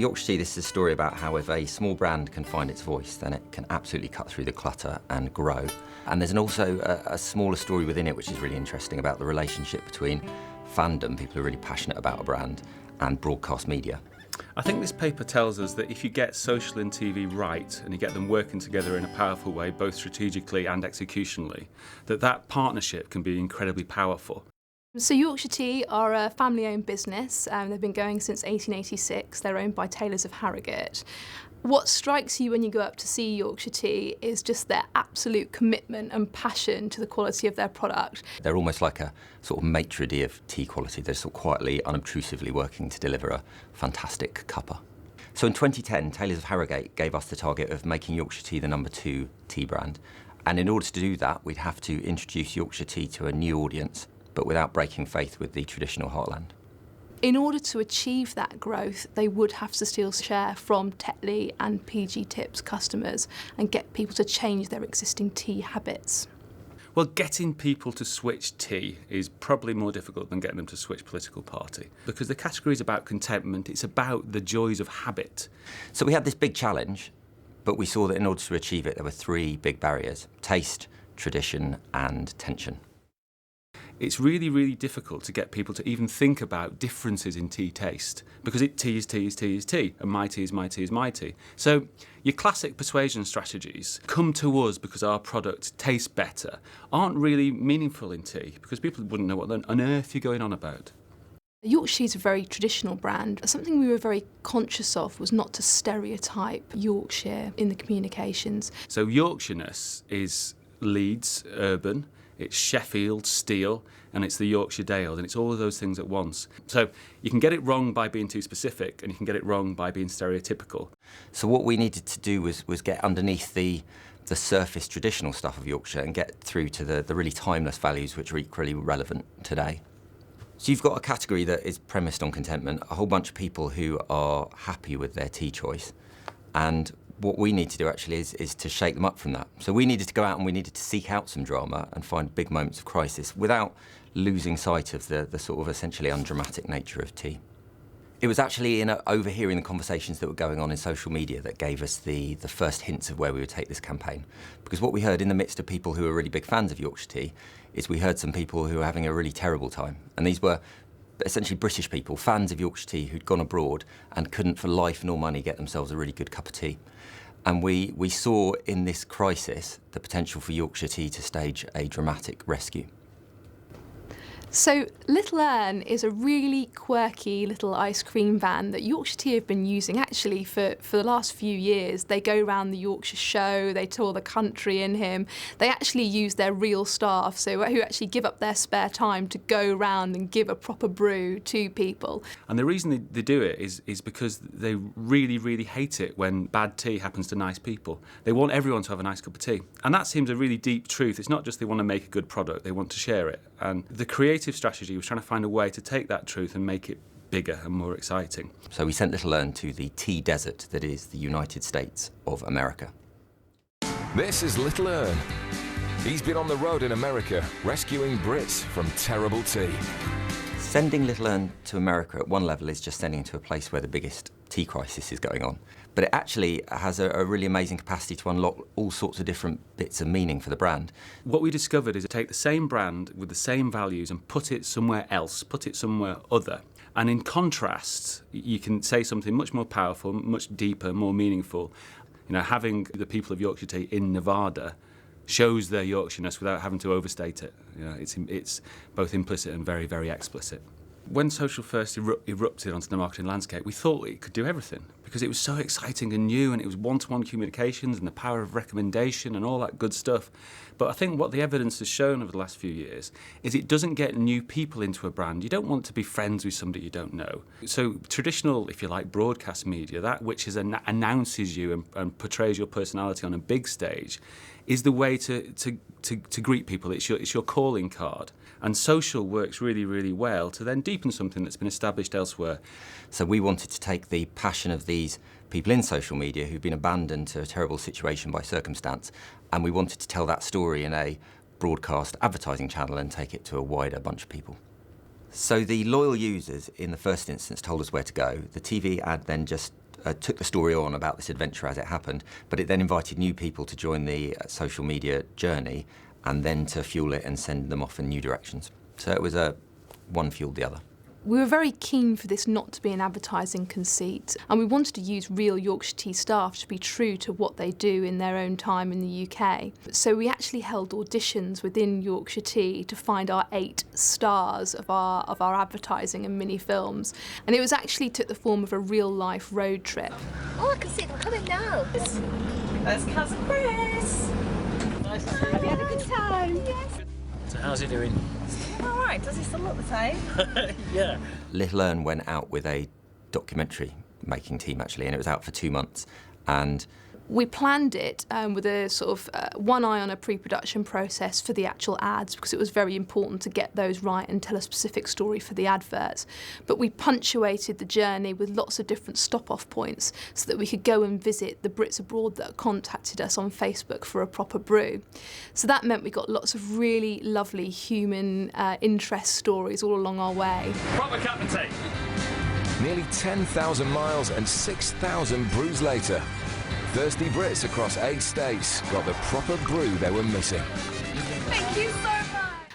For Yorkshire Tea, this is a story about how if a small brand can find its voice, then it can absolutely cut through the clutter and grow. And there's also a smaller story within it, which is really interesting, about the relationship between fandom, people who are really passionate about a brand, and broadcast media. I think this paper tells us that if you get social and TV right, and you get them working together in a powerful way, both strategically and executionally, that partnership can be incredibly powerful. So Yorkshire Tea are a family-owned business. They've been going since 1886. They're owned by Taylors of Harrogate. What strikes you when you go up to see Yorkshire Tea is just their absolute commitment and passion to the quality of their product. They're almost like a sort of maitre d' of tea quality. They're sort of quietly, unobtrusively working to deliver a fantastic cuppa. So in 2010, Taylors of Harrogate gave us the target of making Yorkshire Tea the #2 tea brand. And in order to do that, we'd have to introduce Yorkshire Tea to a new audience, but without breaking faith with the traditional heartland. In order to achieve that growth, they would have to steal share from Tetley and PG Tips customers and get people to change their existing tea habits. Well, getting people to switch tea is probably more difficult than getting them to switch political party, because the category is about contentment, it's about the joys of habit. So we had this big challenge, but we saw that in order to achieve it, there were 3 big barriers: taste, tradition, and tension. It's really, really difficult to get people to even think about differences in tea taste, because tea is tea is tea is tea, and my tea is my tea is my tea. So your classic persuasion strategies, come to us because our product tastes better, aren't really meaningful in tea, because people wouldn't know what on earth you're going on about. Yorkshire is a very traditional brand. Something we were very conscious of was not to stereotype Yorkshire in the communications. So Yorkshireness is Leeds, urban, it's Sheffield, steel, and it's the Yorkshire Dales, and it's all of those things at once. So you can get it wrong by being too specific, and you can get it wrong by being stereotypical. So what we needed to do was get underneath the surface traditional stuff of Yorkshire and get through to the really timeless values which are equally relevant today. So you've got a category that is premised on contentment, a whole bunch of people who are happy with their tea choice, and what we need to do actually is to shake them up from that. So we needed to go out and we needed to seek out some drama and find big moments of crisis without losing sight of the sort of essentially undramatic nature of tea. It was actually in overhearing the conversations that were going on in social media that gave us the first hints of where we would take this campaign. Because what we heard in the midst of people who were really big fans of Yorkshire Tea is we heard some people who were having a really terrible time. And these were essentially British people, fans of Yorkshire Tea, who'd gone abroad and couldn't for life nor money get themselves a really good cup of tea. And we saw in this crisis the potential for Yorkshire Tea to stage a dramatic rescue. So Little Urn is a really quirky little ice cream van that Yorkshire Tea have been using actually for the last few years. They go around the Yorkshire show, they tour the country in him. They actually use their real staff, so who actually give up their spare time to go around and give a proper brew to people. And the reason they do it is because they really, really hate it when bad tea happens to nice people. They want everyone to have a nice cup of tea. And that seems a really deep truth. It's not just they want to make a good product, they want to share it. And the creative strategy was trying to find a way to take that truth and make it bigger and more exciting. So we sent Little Urn to the tea desert that is the United States of America. This is Little Urn. He's been on the road in America, rescuing Brits from terrible tea. Sending Little Urn to America at one level is just sending to a place where the biggest tea crisis is going on. But it actually has a really amazing capacity to unlock all sorts of different bits of meaning for the brand. What we discovered is to take the same brand with the same values and put it somewhere else, put it somewhere other. And in contrast, you can say something much more powerful, much deeper, more meaningful. You know, having the people of Yorkshire Tea in Nevada shows their Yorkshireness without having to overstate it. You know, it's both implicit and very, very explicit. When social first erupted onto the marketing landscape, we thought it could do everything because it was so exciting and new, and it was one-to-one communications and the power of recommendation and all that good stuff. But I think what the evidence has shown over the last few years is it doesn't get new people into a brand. You don't want to be friends with somebody you don't know. So traditional, if you like, broadcast media, that which announces you and portrays your personality on a big stage, is the way to greet people. It's your calling card. And social works really, really well to then deepen something that's been established elsewhere. So we wanted to take the passion of these people in social media who've been abandoned to a terrible situation by circumstance, and we wanted to tell that story in a broadcast advertising channel and take it to a wider bunch of people. So the loyal users in the first instance told us where to go. The TV ad then just took the story on about this adventure as it happened, but it then invited new people to join the social media journey and then to fuel it and send them off in new directions. So it was one fueled the other. We were very keen for this not to be an advertising conceit, and we wanted to use real Yorkshire Tea staff to be true to what they do in their own time in the UK. So we actually held auditions within Yorkshire Tea to find our 8 stars of our advertising and mini films, and it was actually took the form of a real life road trip. Oh, I can see them coming now. There's Cousin Chris. Nice to see you. Have you had a good time? Yes. So how's he doing? All right, does he still look the same? Yeah. Little Ern went out with a documentary making team actually, and it was out for 2 months. And we planned it with a sort of one eye on a pre-production process for the actual ads, because it was very important to get those right and tell a specific story for the adverts. But we punctuated the journey with lots of different stop-off points so that we could go and visit the Brits abroad that contacted us on Facebook for a proper brew. So that meant we got lots of really lovely human interest stories all along our way. Proper cup of tea. Nearly 10,000 miles and 6,000 brews later, thirsty Brits across 8 states got the proper brew they were missing. Thank you so much.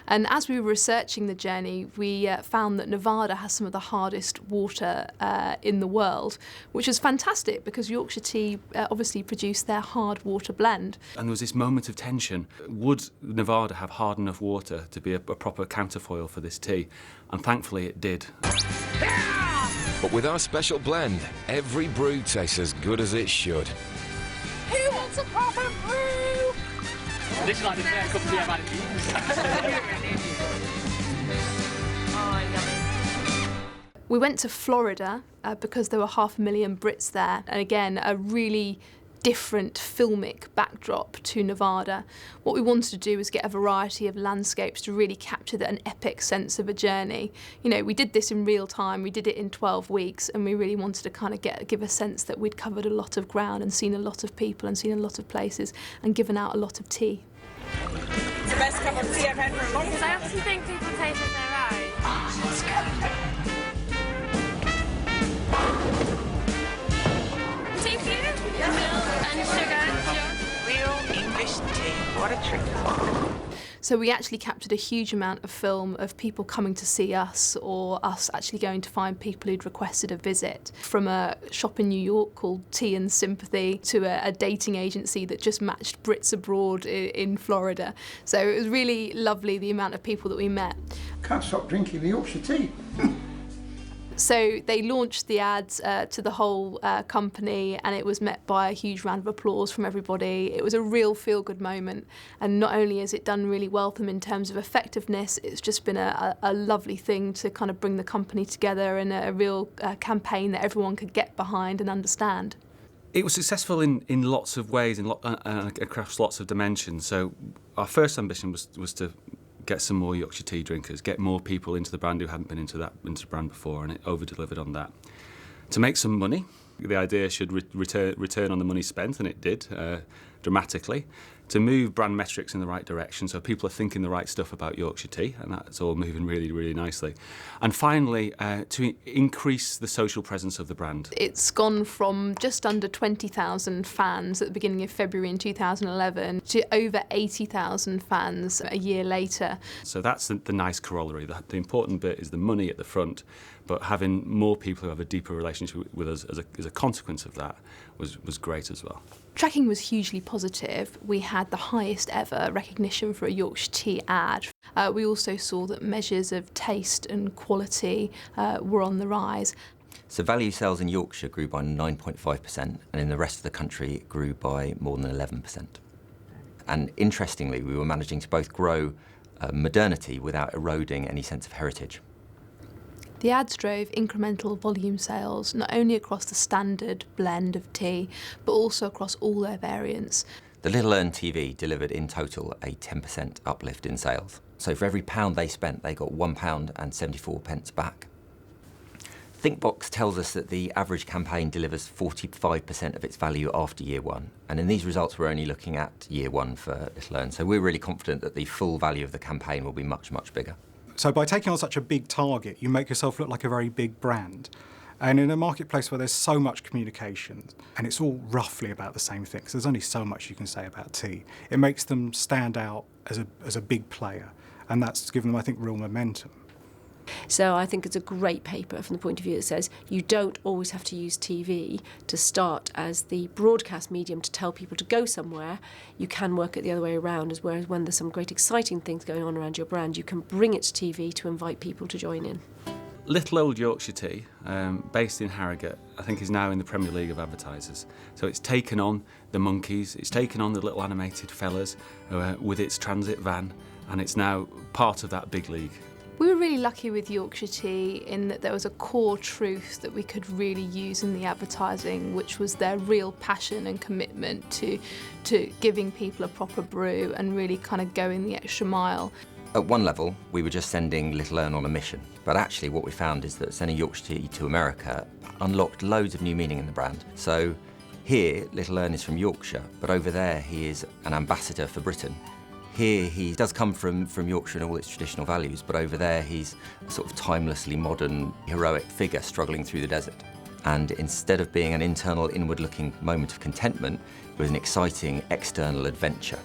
And as we were researching the journey, we found that Nevada has some of the hardest water in the world, which is fantastic because Yorkshire Tea obviously produced their hard water blend. And there was this moment of tension. Would Nevada have hard enough water to be a proper counterfoil for this tea? And thankfully it did. But with our special blend, every brew tastes as good as it should. Who wants a proper brew? This is like the best cup of tea I've had in years. Oh, yummy. We went to Florida because there were 500,000 Brits there, and again, a really different filmic backdrop to Nevada. What we wanted to do was get a variety of landscapes to really capture an epic sense of a journey. You know, we did this in real time, we did it in 12 weeks, and we really wanted to kind of give a sense that we'd covered a lot of ground and seen a lot of people and seen a lot of places and given out a lot of tea. It's the best cup of tea I've had for a long Because I often think people taste it their own. Tea for you? Milk and sugar. real English tea. What a treat. So we actually captured a huge amount of film of people coming to see us, or us actually going to find people who'd requested a visit, from a shop in New York called Tea and Sympathy to a dating agency that just matched Brits abroad in Florida. So it was really lovely, the amount of people that we met. Can't stop drinking the Yorkshire tea. So they launched the ads to the whole company, and it was met by a huge round of applause from everybody. It was a real feel-good moment, and not only has it done really well for them in terms of effectiveness, it's just been a lovely thing to kind of bring the company together in a real campaign that everyone could get behind and understand. It was successful in lots of ways, across lots of dimensions. So our first ambition was to get some more Yorkshire Tea drinkers, get more people into the brand who hadn't been into the brand before, and it over-delivered on that. To make some money, the idea should return on the money spent, and it did dramatically. To move brand metrics in the right direction, so people are thinking the right stuff about Yorkshire Tea, and that's all moving really, really nicely. And finally, to increase the social presence of the brand. It's gone from just under 20,000 fans at the beginning of February in 2011 to over 80,000 fans a year later. So that's the nice corollary. The important bit is the money at the front, but having more people who have a deeper relationship with us as a consequence of that was great as well. Tracking was hugely positive. We had the highest ever recognition for a Yorkshire Tea ad. We also saw that measures of taste and quality were on the rise. So value sales in Yorkshire grew by 9.5%, and in the rest of the country it grew by more than 11%. And interestingly, we were managing to both grow modernity without eroding any sense of heritage. The ads drove incremental volume sales, not only across the standard blend of tea, but also across all their variants. The Little Ern TV delivered in total a 10% uplift in sales. So for every pound they spent, they got £1.74 back. Thinkbox tells us that the average campaign delivers 45% of its value after year one. And in these results, we're only looking at year one for Little Ern. So we're really confident that the full value of the campaign will be much, much bigger. So by taking on such a big target, you make yourself look like a very big brand. And in a marketplace where there's so much communication and it's all roughly about the same thing, 'cause there's only so much you can say about tea, it makes them stand out as a big player, and that's given them, I think, real momentum. So I think it's a great paper from the point of view that says you don't always have to use TV to start as the broadcast medium to tell people to go somewhere. You can work it the other way around, as whereas when there's some great exciting things going on around your brand, you can bring it to TV to invite people to join in. Little Old Yorkshire Tea, based in Harrogate, I think is now in the Premier League of advertisers. So it's taken on the monkeys, it's taken on the little animated fellas with its transit van, and it's now part of that big league. We were really lucky with Yorkshire Tea in that there was a core truth that we could really use in the advertising, which was their real passion and commitment to giving people a proper brew and really kind of going the extra mile. At one level, we were just sending Little Ern on a mission, but actually what we found is that sending Yorkshire Tea to America unlocked loads of new meaning in the brand. So here, Little Ern is from Yorkshire, but over there he is an ambassador for Britain. Here he does come from Yorkshire and all its traditional values, but over there he's a sort of timelessly modern, heroic figure struggling through the desert. And instead of being an internal, inward-looking moment of contentment, it was an exciting external adventure.